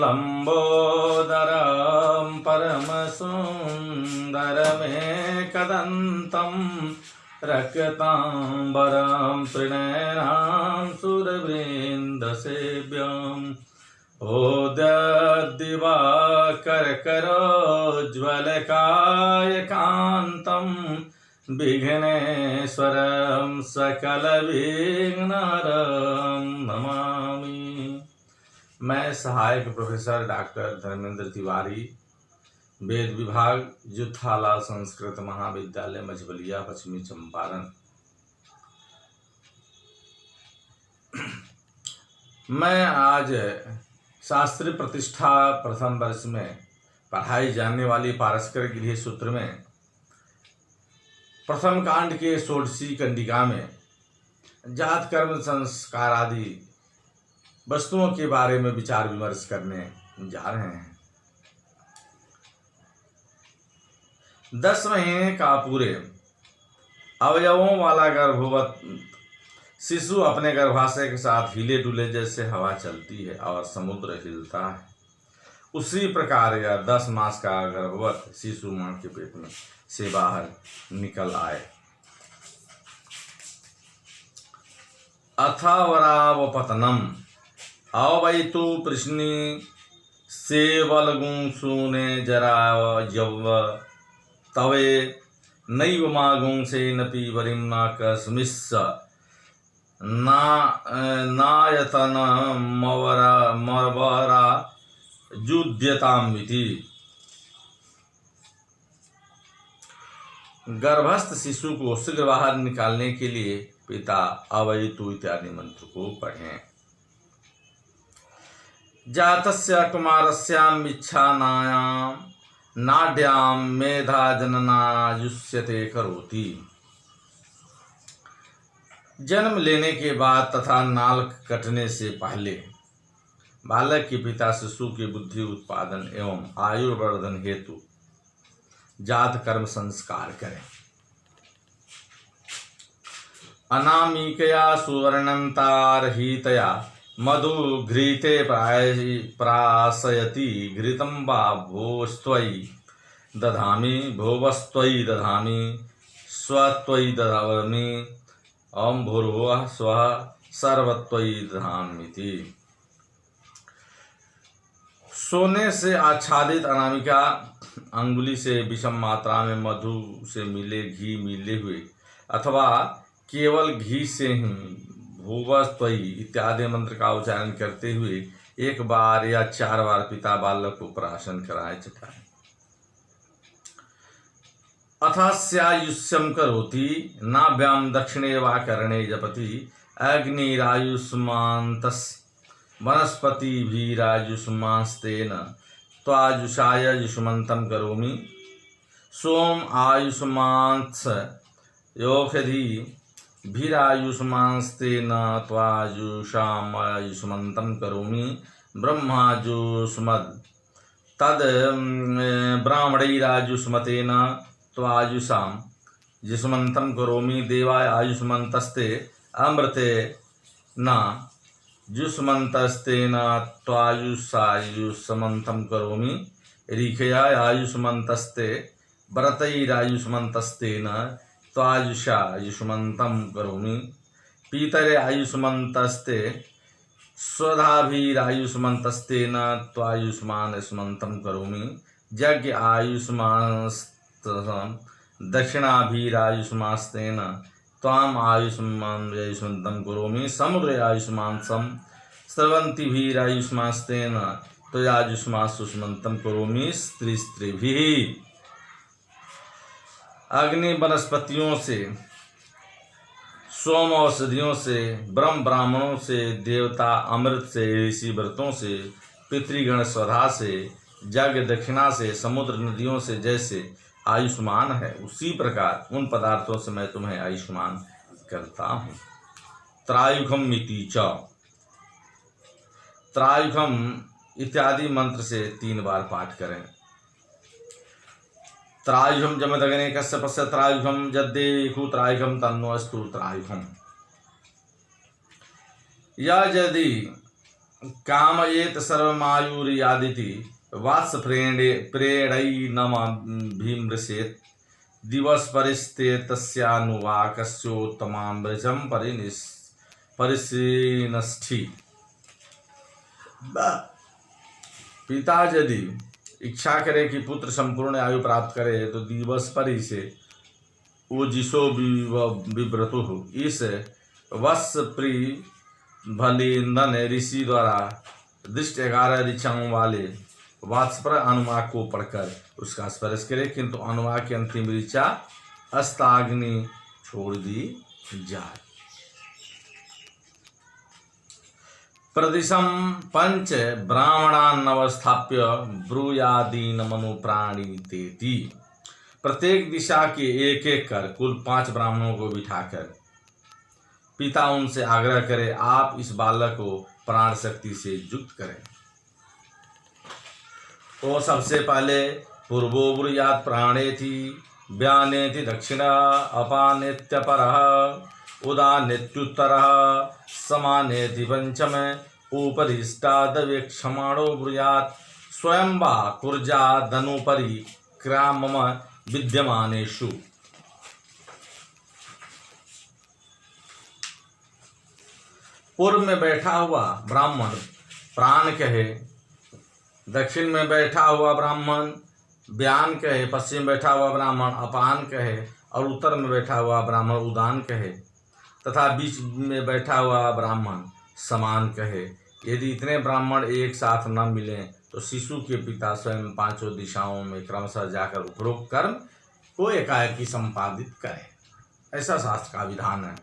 लंबोदरं परमसुन्दरमेकदन्तं रक्ताम्बरं त्रिनयनां सुरवृन्दसेव्यम् ओदद्दिवाकरकरोज्ज्वलकायकान्तं विघ्नेश्वरं सकलविघ्नहरं नमामि। मैं सहायक professor doctor Dharmendra Tiwari, वेद विभाग, जुत्थालाल संस्कृत महाविद्यालय, मझवलिया, पश्चिमी चंपारण। मैं आज शास्त्री प्रतिष्ठा प्रथम वर्ष में पढ़ाई जाने वाली पारस्कर गृह सूत्र में प्रथम कांड के षोडशी कंडिका में जात कर्म संस्कार आदि वस्तुओं के बारे में विचार विमर्श करने जा रहे हैं। 10 महीने का पूरे अवयवों वाला गर्भवत शिशु अपने गर्भाशय के साथ हिले डुले जैसे हवा चलती है और समुद्र हिलता है, उसी प्रकार यह 10 मास का गर्भवत शिशु मां के पेट में से बाहर निकल आए। अथावरावपतनम अवैतु प्रश्नि सेवलगुंसुने जराव यव तवे नैव मागुंसे नपि वरिम न कस्मिस्स नायतन मवरा जुद्यतामिति। गर्भस्थ शिशु को शीघ्र बाहर निकालने के लिए पिता अवैतु इत्यादि मंत्र को पढ़ें। जातस्य कुमारस्याम इच्छानायां नाड्यां मेधा जननायुष्यते करोति। जन्म लेने के बाद तथा नाल कटने से पहले बालक के पिता शिशु के बुद्धि उत्पादन एवं आयुर्वर्धन हेतु जात कर्म संस्कार करें। अनामिकया सुवर्णंतारहितया मधु घृते प्राशयति घृतं वा भोस्त्वयि दधामि स्वत्वयि दधामि ओम भूर्भुवः स्वः सर्वत्वयि दधामीति। सोने से आच्छादित अनामिका अंगुली से विषम मात्रा में मधु से मिले घी मिले हुए अथवा केवल घी से ही भुवस्त्वयि इत्यादि मंत्र का उच्चारण करते हुए 1 बार या 4 बार पिता बालक को प्राशन कराए चटाए। अथास्यायुष्यम करोति नाभ्याम दक्षिणे वा कर्णे जपति अग्निरायुष्मान्तस् वनस्पतिभिरायुष्मांस्तेन त्वाजुषाय युष्मन्तं करोमि सोम आयुष्मांस योषधिभिरायुष्मांस्तेन त्वाजुषामयुष्मन्तं करोमि ब्रह्माजुष्मद् तद् ब्राह्मणैरायुष्मतेन त्वायुषां युष्मन्तं करोमि देवाय आयुष्मन्तस्ते अमृते न युष्मन्तस्तेन त्वायुषायुष्मन्तं करोमि ऋषया आयुष्मन्तस्ते व्रतैरायुष्मन्तस्तेन त्वायुषा युष्मन्तं करोमि पीतरे आयुष्मन्तस्ते स्वधाभिरायुष्मन्तस्तेन त्वायुष्मान युष्मन्तं करोमि यज्ञ आयुष्मांस्तम् दक्षिणाभिरायुष्मांस्तेन त्वाम आयुष्मन्तं करोमि समुद्रे आयुष्मांसं स्रवन्तिभिरायुष्मांस्तेन त्वयायुष्मांसुष्मन्तं करोमि स्त्रीभिः। अग्नि वनस्पतियों से, सोम औषधियों से, ब्रह्म ब्राह्मणों से, देवता अमृत से, ऋषि व्रतों से, पितृगण स्वधा से, यज्ञ दक्षिणा से, समुद्र नदियों से जैसे आयुष्मान है उसी प्रकार उन पदार्थों से मैं तुम्हें आयुष्मान करता हूँ। त्रायुखम मिति च, त्रायुखम इत्यादि मंत्र से 3 बार पाठ करें। त्रायुखम जमदग्ने कश्यपस्य त्रायुखम जद्देहु त्रायुखम तन्नो अस्तु त्रायुखम। या यदि कामयेत सर्वमायुर्यादिति वात्स प्रेणैनम भीमृषेत् दिवस परिस्ते तस्यानुवाकस्योत्तमामृजं परिसीनष्ठि। पिता यदि इच्छा करे कि पुत्र संपूर्ण आयु प्राप्त करे तो दिवस परि से वो जिसो विव्रतु इस वत्स प्री भलिंदन ऋषि द्वारा दृष्ट 11 ऋचाओं वाले वात्स्पर अनुवाक को पढ़कर उसका स्पर्श करे, किंतु अनुवाक की अंतिम ऋचा अस्ताग्नि छोड़ दी जाए। प्रदिशम पंच ब्राह्मणान अवस्थाप्य ब्रूयादीन मनुप्राणीतेति। प्रत्येक दिशा के एक एक कर कुल 5 ब्राह्मणों को बिठाकर पिता उनसे आग्रह करे, आप इस बालक को प्राण शक्ति से युक्त करें। तो सबसे पहले पूर्वो ब्रूयात् प्राणेति व्यानेति दक्षिणा अपानेत्यपरः उदानेत्युत्तरः समानेति पंचम उपरिष्टादवेक्षमाणो ब्रूयात् स्वयं वा कुर्यादनुपरि क्रामम विद्यमानेषु। पूर्व में बैठा हुआ ब्राह्मण प्राण कहे, दक्षिण में बैठा हुआ ब्राह्मण व्यान कहे, पश्चिम बैठा हुआ ब्राह्मण अपान कहे और उत्तर में बैठा हुआ ब्राह्मण उदान कहे तथा बीच में बैठा हुआ ब्राह्मण समान कहे। यदि इतने ब्राह्मण एक साथ न मिलें तो शिशु के पिता स्वयं 5 दिशाओं में क्रमशः जाकर उपरोक्त कर्म को एकाएकी संपादित करें, ऐसा शास्त्र का विधान है।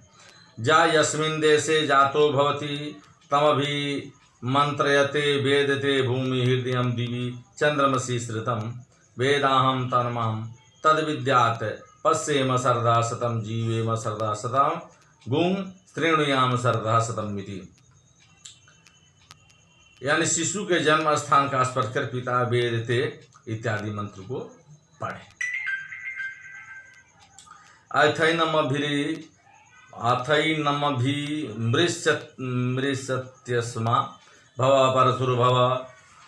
जा यस्मिन् देशे जातो भवति तमभि मंत्रयते वेदते भूमि हृदयं दिवि चंद्रमसि श्रितं वेदाहं तन्मां तद विद्यात् पश्येम सर्वदा शतं जीवेम सर्वदा शतं गुं शृणुयाम सर्वदा शतं इति। यानी शिशु के जन्म स्थान का स्पर्श कर पिता वेदते इत्यादि मंत्र को पढ़े। अथैनमभिमृशत्यस्मा भव परशुर्भव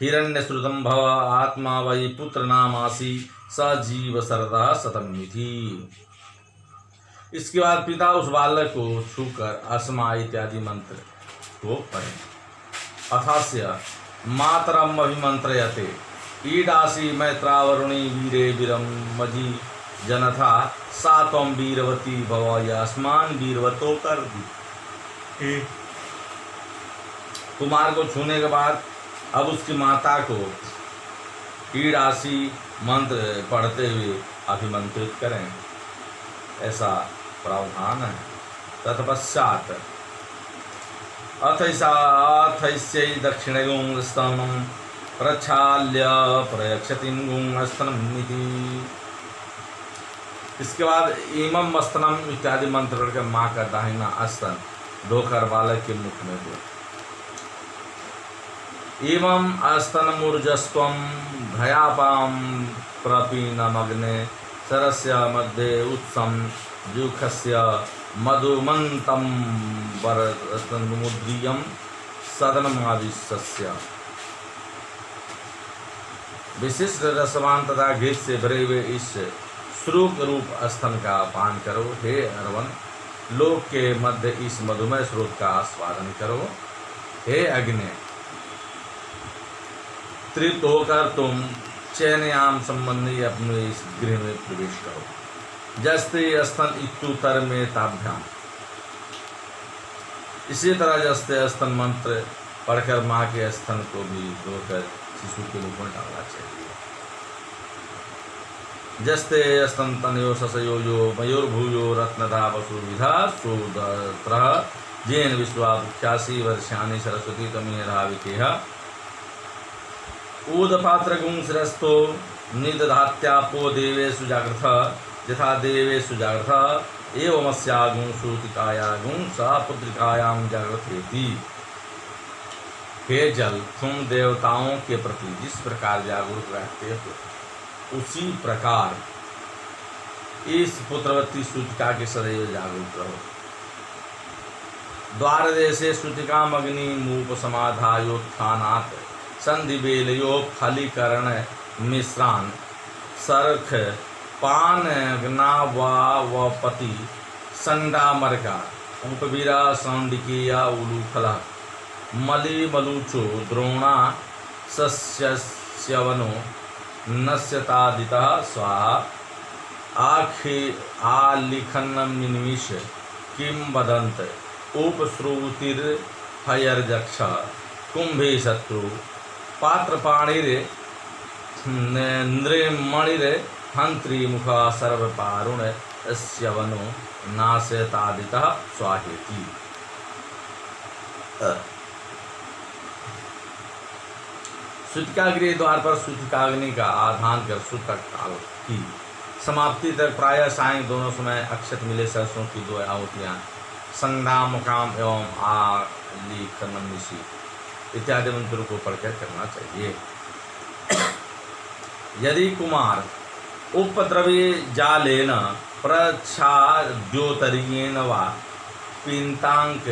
हिरण्यश्रुतं भव आत्मा वै पुत्र नामासि स जीव सरदा शतमिति। इसके बाद पिता उस बालक को छूकर अस्मा इत्यादि मंत्र को पढ़े। अथास्य मातरम अभिमंत्रयते ईडासी मैत्रावरुणी वीरे वीरम मजी जनथा सात्वं वीरवती भव यस्मान वीरवतो कर दी। कुमार को छूने के बाद अब उसकी माता को ईडासी मंत्र पढ़ते हुए अभिमंत्रित करें, ऐसा प्रावधान है। तत्पश्चात अथैस्यै दक्षिणगुं स्तनं प्रक्षाल्य प्रयक्षति गुं स्तनमिति। इसके बाद इमं स्तनम इत्यादि मंत्र पढ़कर माँ का दाहिना स्तन धोकर बालक के मुख में दो। इमं स्तनमूर्जस्त्वं भयापां प्रपीनमग्ने सरस्य मध्ये उत्सं जुखस्य मधुमन्तं वरस्तमुद्रियं सदनमाविश्य। विशिष्ट रसवान तथा घृत से भरे हुए इस श्रुक रूप स्तन का पान करो। हे अर्वन, लोक के मध्य इस मधुमय स्रोत का आस्वादन करो। हे अग्नि, तृप्त होकर तुम चैनयाम संबंधी अपने इस गृह में प्रवेश करो। जस्ते स्तन इत्युत्तर में ताभ्याम। इसी तरह जस्ते स्तन मंत्र पढ़कर माँ के स्तन को भी धोकर शिशु के मुख में डालना चाहिए। जस्ते स्तन तनयो ससयो यो मयूर्भूयो रत्नधा वसुविधा सुदत्र जेन विश्वाख्यासी वर्षाणि सरस्वती तमीरा विकेह ऊदपात्र गुंसरस्तो निदधात्यापो देवेषु जागृत यथा देवेषु जागृत एवमस्या गुंसूतिकाया गुंसा पुत्रिकायां जागृतेति। हे जल, तुम देवताओं के प्रति जिस प्रकार जागरूक रहते हो उसी प्रकार इस पुत्रवती सूतिका के सदैव जागरूक रहो। द्वारदेशे श्रुतिकामग्निमुपसमाधायोत्थानात् सन्धिवेलयो फलीकरण मिश्रान् सर्ख पानग्नावावपति संडामर्का उपवीरा सौंडिकेया उलूखला मलिमलूचो द्रोणा सस्यवनो नश्यतादितः स्वाहा आलिखन्नमिन्विष किं वदन्त उपश्रुतिर्हयर्जक्ष कुंभे शत्रु पात्रपाणिर्नृमणिर् हंत्री मुखा सर्वपारुण स्यवनो नाशयतादितः स्वाहेति। सूतिकागृह द्वार पर सूतिकाग्नि का आधान कर सूतक काल की समाप्ति तक प्रायः सायं दोनों समय अक्षत मिले सरसों की 2 आहुतियाँ संग्राम मुकाम एवं आलिखनमिषि इत्यादि मंत्रों को पढ़कर करना चाहिए। यदि कुमार उपद्रवी जालेन प्रच्छाद्योतरीयेन वा पिन्तांक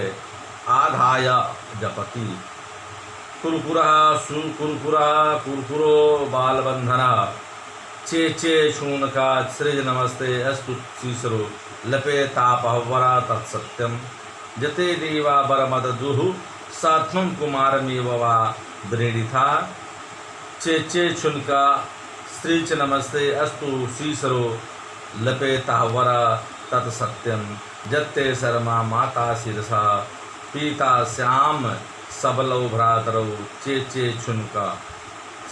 आधाय जपति कुरकुरः सुकुरकुरः कुरकुरो बालबन्धनः चे शूनका सृज नमस्ते अस्तु सीसरो लपे तापहवरा तत्सत्यम जते देवा बरमदुः सात्वं कुमारमेव वा दृढ़िथा चे छुनका स्त्रीच नमस्ते अस्तु सीसरो लपे ताहवरा तत्सत्यम जत्ते शर्मा माता शिरसा पीता श्याम सबलौ भ्रातरौ चे छुनका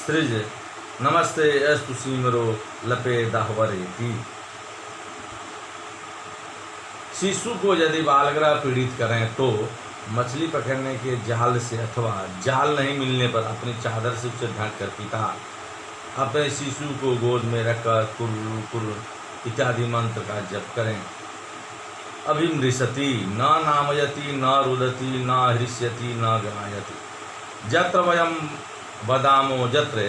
सृज नमस्ते अस्तु सीमरो लपे दाहवरेति। शिशु को यदि बालग्रह पीड़ित करें तो मछली पकड़ने के जाल से अथवा जाल नहीं मिलने पर अपनी चादर से उसे ढक कर पिता अपने शिशु को गोद में रखकर कुर कुर इत्यादि मंत्र का जप करें। अभिमृशति न नामयति न रुदति न हृष्यति न गमायति जत्र वयम वदामो जत्र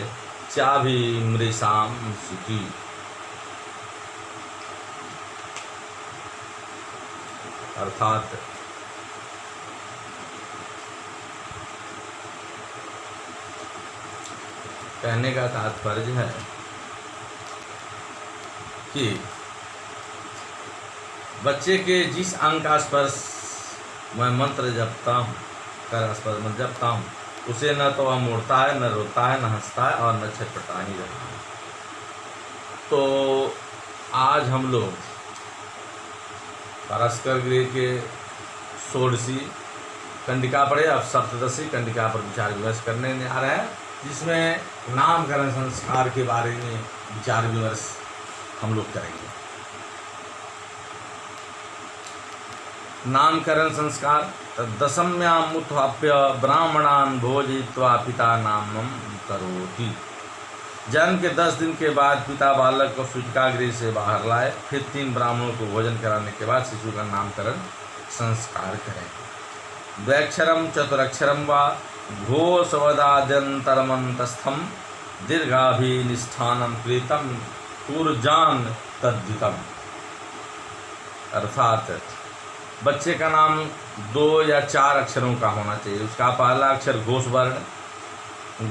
चाभिमृशाम सुखी। अर्थात कहने का तात्पर्य है कि बच्चे के जिस अंग का स्पर्श मैं मंत्र जपता हूँ कर स्पर्श मंत्र जपता हूँ उसे न तो वह मुड़ता है, न रोता है, न हंसता है और न छटपटा ही रहता है। तो आज हम लोग परस्पर गृह के षोडशी कंडिका पढ़े, अब सप्तदशी कंडिका पर विचार विमर्श करने आ रहे हैं, जिसमें नामकरण संस्कार के बारे में विचार विमर्श हम लोग करेंगे। नामकरण संस्कार दशम्यामुत्थाप्य ब्राह्मणान् भोजयित्वा पिता नामं करोति। जन्म के 10 दिन के बाद पिता बालक को सूतिकागृह से बाहर लाए, फिर 3 ब्राह्मणों को भोजन कराने के बाद शिशु का नामकरण संस्कार करें। द्वैक्षरम चतुरक्षरम वा घोषवदाद्यंतरमंतस्थम दीर्घाभिनिष्ठानम कृतम ऊर्जान तद्युतम। अर्थात बच्चे का नाम 2 या 4 अक्षरों का होना चाहिए। उसका पहला अक्षर घोष वर्ण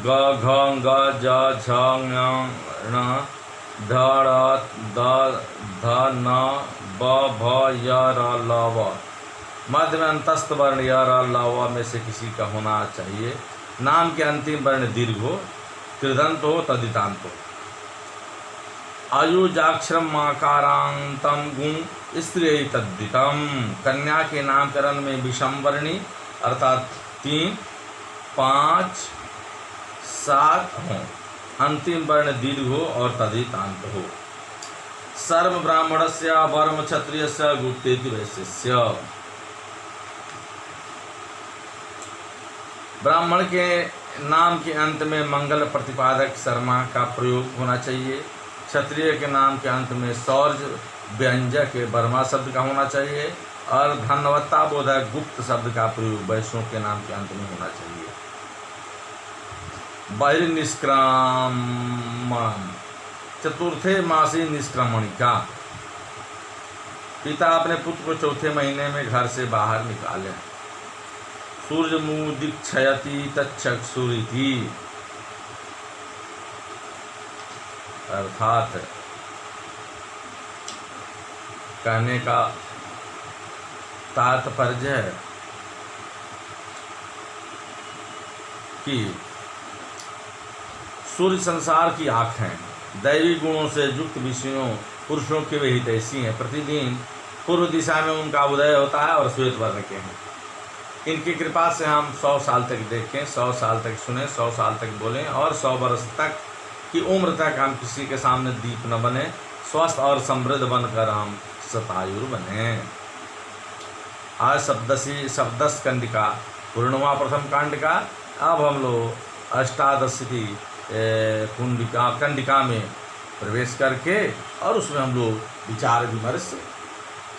ग घ ग ज झ ङ ण ध ड़ द ध न ब भ य र ल व। मध्य में अंतस्थ वर्ण य र ल व में से किसी का होना चाहिए। नाम के अंतिम वर्ण दीर्घ हो, कृदंत हो, तदितांत हो। आयुजाक्षरम माकारांतम गुण स्त्री तद्दितम। कन्या के नामकरण में विषम वर्णी अर्थात 3, 5, 7 हो, अंतिम वर्ण दीर्घ हो और तदितांत हो। सर्व ब्राह्मणस्य वर्म क्षत्रियस्य गुप्तेति वैश्यस्य। ब्राह्मण के नाम के अंत में मंगल प्रतिपादक शर्मा का प्रयोग होना चाहिए। क्षत्रिय के नाम के अंत में सौर्य व्यंजक वर्मा शब्द का होना चाहिए और धनवत्ता बोधक गुप्त शब्द का प्रयोग वैश्यों के नाम के अंत में होना चाहिए। बहिर्निष्क्रमणम चतुर्थे मासी निष्क्रमणिका। पिता अपने पुत्र को 4थे महीने में घर से बाहर निकालें। सूर्यमुदीक्षयति तच्चक्षुरिति, अर्थात कहने का तात्पर्य है कि सूर्य संसार की आँख है, दैवी गुणों से युक्त विषयों पुरुषों के वे हित ऐसी हैं। प्रतिदिन पूर्व दिशा में उनका उदय होता है और श्वेत वर्ण के हैं। इनकी कृपा से हम 100 साल तक देखें, 100 साल तक सुने, 100 साल तक बोलें और 100 वर्ष तक की उम्र तक हम किसी के सामने दीप न बने, स्वस्थ और समृद्ध बनकर हम शतायुर बने। आज सप्तदश कंडिका पूर्ण हुआ प्रथम कांड का। अब हम लोग अष्टादशी कंडिका में प्रवेश करके और उसमें हम लोग विचार विमर्श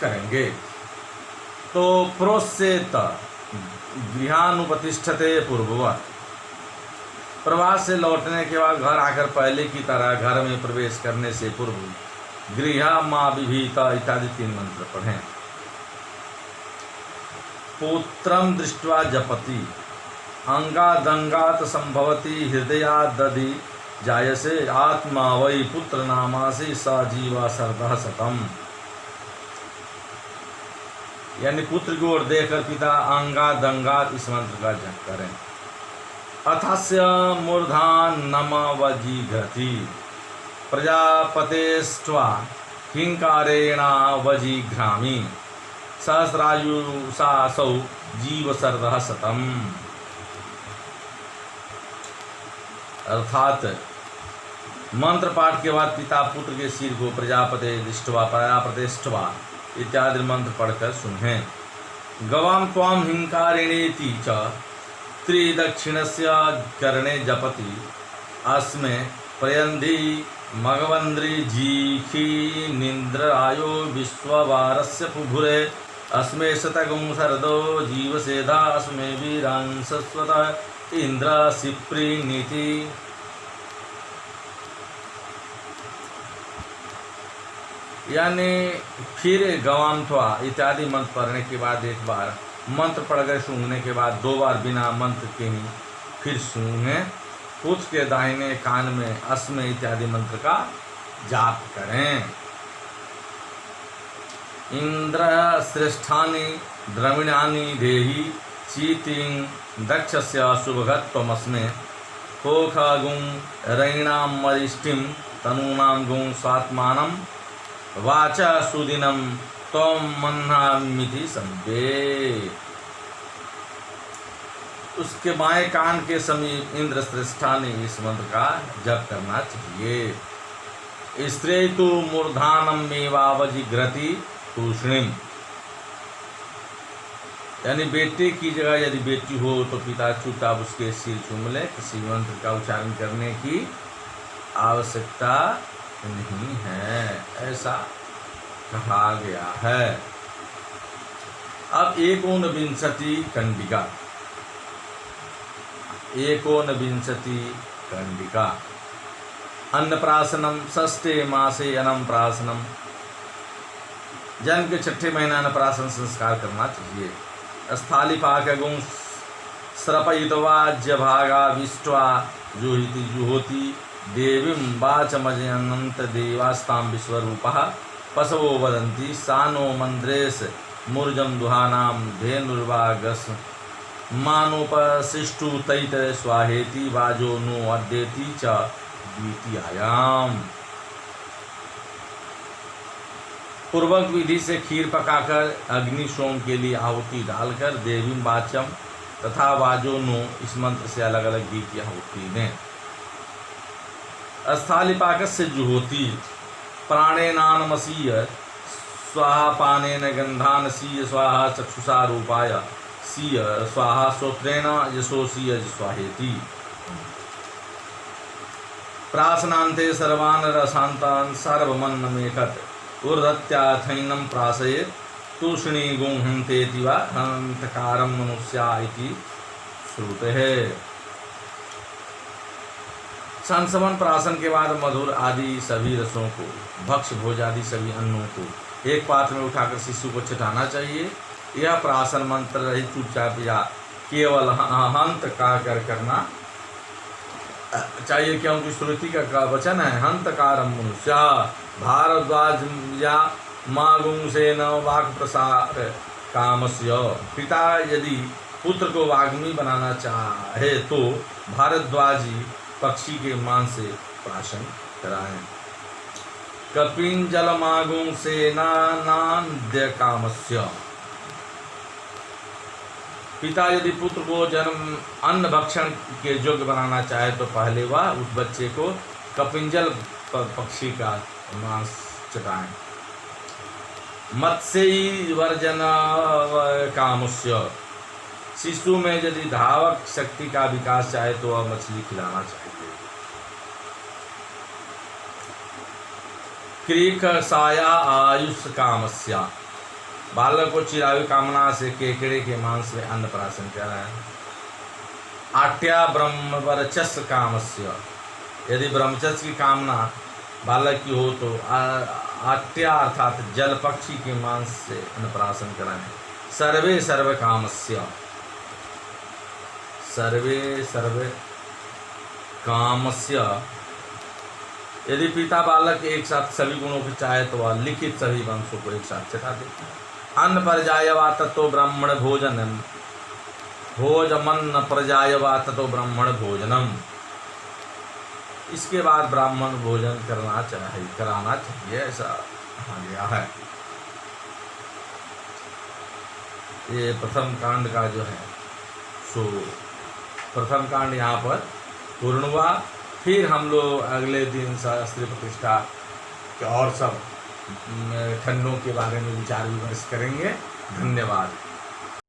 करेंगे। तो प्रोसेत गृहानुपतिष्ठते पूर्ववत, प्रवास से लौटने के बाद घर आकर पहले की तरह घर में प्रवेश करने से पूर्व गृहा माँ विभीता इत्यादि 3 मंत्र पढ़ें। पुत्रम दृष्ट्वा जपति अंगादंगात संभवति हृदयादधि जायसे आत्मा वै पुत्र नामासि स जीवा सर्वः शतम्। यानी पुत्र की ओर देखकर पिता अंगादंगात इस मंत्र का जप करें। अथस्य मूर्धान नम वजीघ्रति प्रजापतेष्ट्वा हिंकारेणा वजीघ्रामि सहस्रायुषासौ जीव सर्वः शतम्। अर्थात मंत्र पाठ के बाद पिता पुत्र के सिर को प्रजापतेष्ट्वा इत्यादि मंत्र पढ़कर सुनें। गवाम त्वाम हिंकारेणेति च त्रिदक्षिणस्य करणे जपति अस्मे प्रयन्धि मघवन्द्रि जीखी निन्द्रायो विश्ववारस्य पुभुरे अस्मे शतगुं शरदो जीवसेधा अस्मे वीरांशस्वत इंद्र सिप्री नीति। यानी फिर गवामत्वा इत्यादि मंत्र पढ़ने के बाद एक बार मंत्र पढ़कर सूंघने के बाद 2 बार बिना मंत्र के ही फिर सूंघें। पुत्र के दाहिने कान में अस्मे इत्यादि मंत्र का जाप करें। इंद्र श्रेष्ठानि द्रविणानि देहि चीतिं दक्षस्य शुभगत्वमस्मे कोखगुं रैणां मरिष्टिं तनूनां गुं स्वात्मानं वाचा सुदिनं त्वं मन्नामिति संवे। उसके बाएं कान के समीप इंद्र श्रेष्ठा ने इस मंत्र का जप करना चाहिए। स्त्री तो मूर्धानम मेवावजिघ्रति तूष्णिम, यानी बेटे की जगह यदि बेटी हो तो पिता चुपचाप उसके सिर चूम ले, किसी मंत्र का उच्चारण करने की आवश्यकता नहीं है, ऐसा कहा गया है। अब 1 कंडिका, 1 कंडिका। अन्नप्राशनम षष्ठे मासे अन्नप्राशनम, जन्म के 6ठे महीना अन्नप्राशन संस्कार करना चाहिए। स्थालिपाकगुं स्रपयित्वाज्यभागाविष्ट्वा जुहिति जुहोति देवीं वाचमजयन्त देवास्तां विश्वरूपः पशवो वदन्ति सा नो मन्द्रेश मूर्जं दुहानां धेनुर्वागस मानोपशिष्टु तैत स्वाहेति वाजो नो अद्येति च द्वितीयायाम्। पूर्वक विधि से खीर पकाकर अग्नि सोम के लिए आहुति डालकर देवी वाचम तथा वाजो नो इस मंत्र से अलग अलग घी की आहुति दें। स्थालिपाकस्य जुहोति प्राणेनानमसीय स्वाहा पानेन गंधानसीय स्वाहा चक्षुषा रूपाय सीय स्वाहा श्रोत्रेण यशोसीय स्वाहेति। प्राशनान्ते सर्वान् रसान्तान् सर्वमन्नमेकत् ऊर्ध्वत्याथैनं प्राशयेत् तूष्णी गुंहन्तेति वा हन्तकारं मनुष्या इति श्रुतेः। संसमन प्राशन के बाद मधुर आदि सभी रसों को, भक्ष भोज आदि सभी अन्नों को एक पात्र में उठाकर शिशु को छिटाना चाहिए। यह प्राशन मंत्र रहित चुपचाप या केवल हंत का कर करना चाहिए, क्योंकि श्रुति का वचन है हंत कारम मनुष्य भारद्वाज या मागुं से न वाक प्रसार कामस्य। पिता यदि पुत्र को वाग्मी बनाना चाहे तो भारद्वाजी पक्षी के मांस से प्राशन कराएं। कपिंजल मागुं से नान्य कामस्य। पिता यदि पुत्र को जन्म अन्न भक्षण के योग्य बनाना चाहे तो पहले वह उस बच्चे को कपिंजल पक्षी का मांस चटाएं। मत्स्य वर्जन कामस्य। शिशु में यदि धावक शक्ति का विकास चाहे तो वह मछली खिलाना चाहिए। क्रीक साया आयुष कामस्य। बालक को चिरायु कामना से केकड़े के मांस में अन्न प्राशन कराएं। आट्या ब्रह्मवर्चस्व कामस्य। यदि ब्रह्मचर्य की कामना बालक की हो तो आट्या अर्थात जल पक्षी के मांस से अन्नप्राशन कराएं। सर्वे सर्व कामस्य। सर्वे सर्व कामस्य। यदि पिता बालक एक साथ सभी गुणों को चाहे तो वह लिखित सभी वंशों को एक साथ चटा देते हैं। अन्न पर्यायवा ततो ब्राह्मण भोजनम। भोजमन्न पर्यायवा ततो ब्राह्मण भोजनम। इसके बाद ब्राह्मण भोजन कराना चाहिए ऐसा कहा गया है। ये प्रथम कांड का जो है सो प्रथम कांड यहाँ पर पूर्ण हुआ। फिर हम लोग अगले दिन शास्त्री प्रतिष्ठा के और सब खंडों के बारे में विचार विमर्श करेंगे। धन्यवाद।